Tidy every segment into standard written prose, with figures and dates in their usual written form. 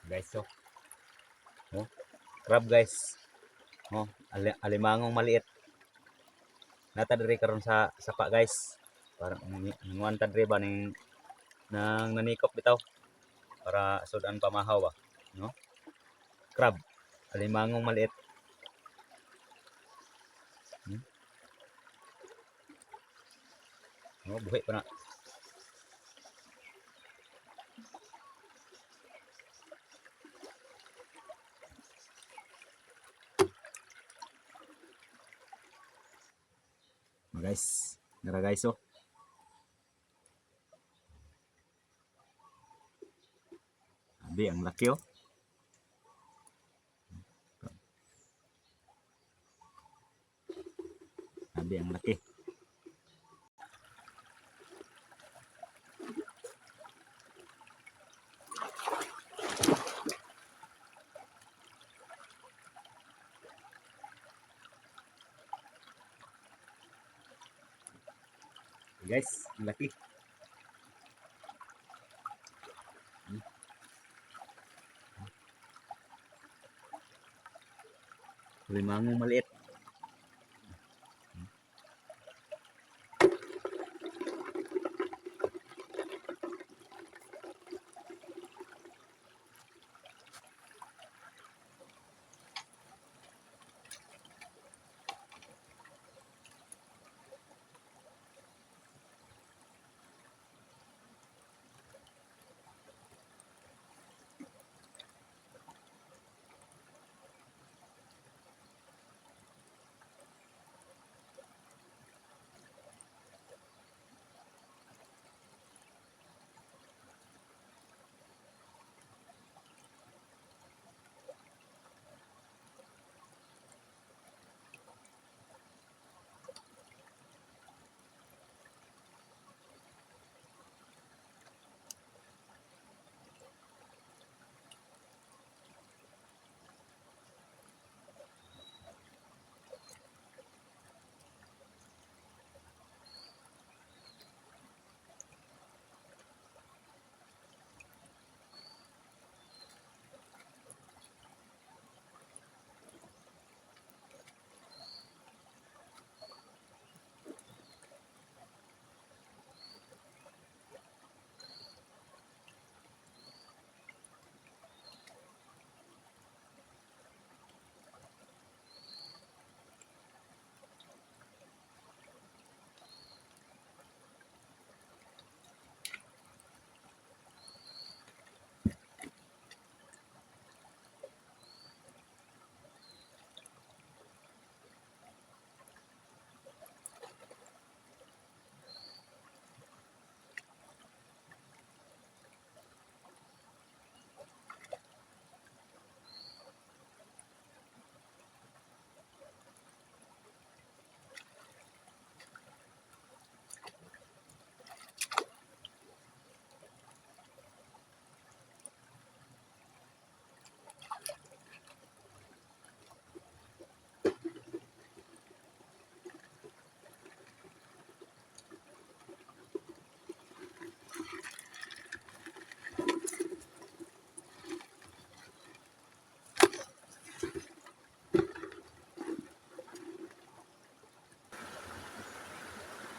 Guys, so, oh, crab guys. Oh, alimangong maliit. Nata diri karon sa sapa guys. Parang ninguan ta diri ba nang nanikop bitaw para sudan pamahaw ba, no? Crab, alimangong maliit. Hmm? Oh, buhi pa na. Guys, nara guys oh. Abi ang laki oh. Abi ang laki. Guys, ang laki. Limangong maliit.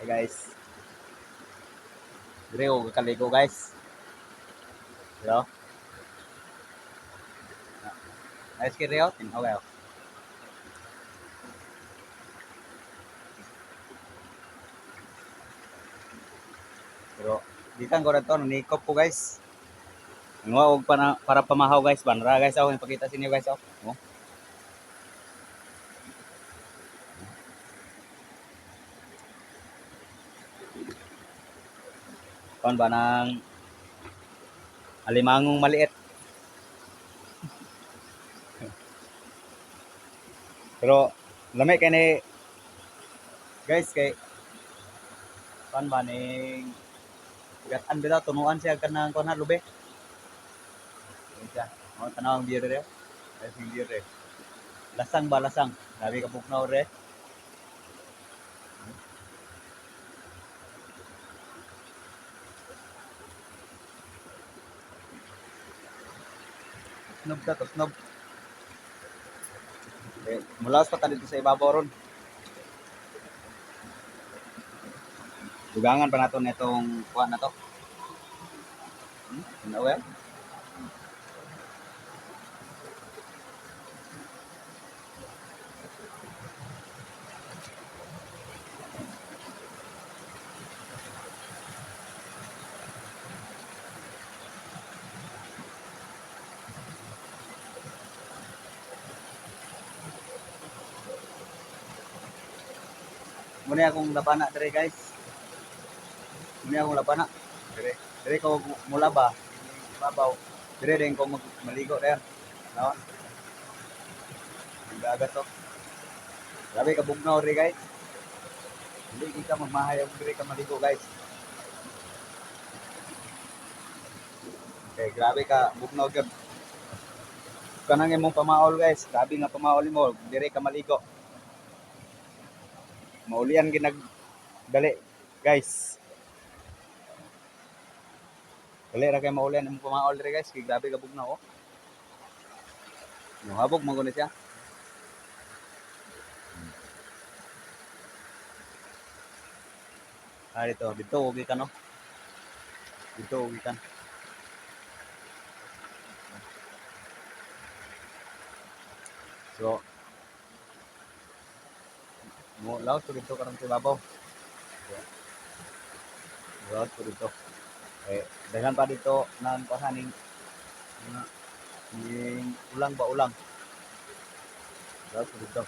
Hey guys. Dire ko kaligo guys. Yo. Ayos kiri yo, tinaw kayo. Pero ditan ko na to, nanikop ko guys. Nga og para pamahaw guys, banra guys ako ipakita sa inyo guys oh. Oh. Kon ba nang alimangong maliit. Pero lami kay ni guys kay kon ba ning gatan bitaw tunuan siya kanang kon ha lube. Siya. Mo tanaw ang beer re. Ay sing beer re. Lasang ba lasang? Grabe ka pugnaw re. Snob ta to, snob. Mulaos pa ta dito sa ibabaw ron. Dugangan pa nato netong kuha na to. Ano well? Muna akong labana dire guys. Muna akong labana. Dire ko mula ba? Babaw. Dire din ko maligo der. No? Ang dagat to. Grabe ka bugnaw rin guys. Hindi kita magmahayag dire ka maligo guys. Okay, grabe ka bugnaw gyud. Kanang imong pamaol guys. Grabe nga pamaol mo. Dire ka maligo. Maulian ginag dali guys. Dali ra kay maulian imong pamaol dire guys. Kay grabe ka bugnaw oh. Habog mo guni siya. Dito ugi ka no. Dito ugi ka. So, mo laos ko dito karang tibabaw. Laos ko dito. Daghan pa dito nang pahaning ning ulang ba ulang. Laos ko dito.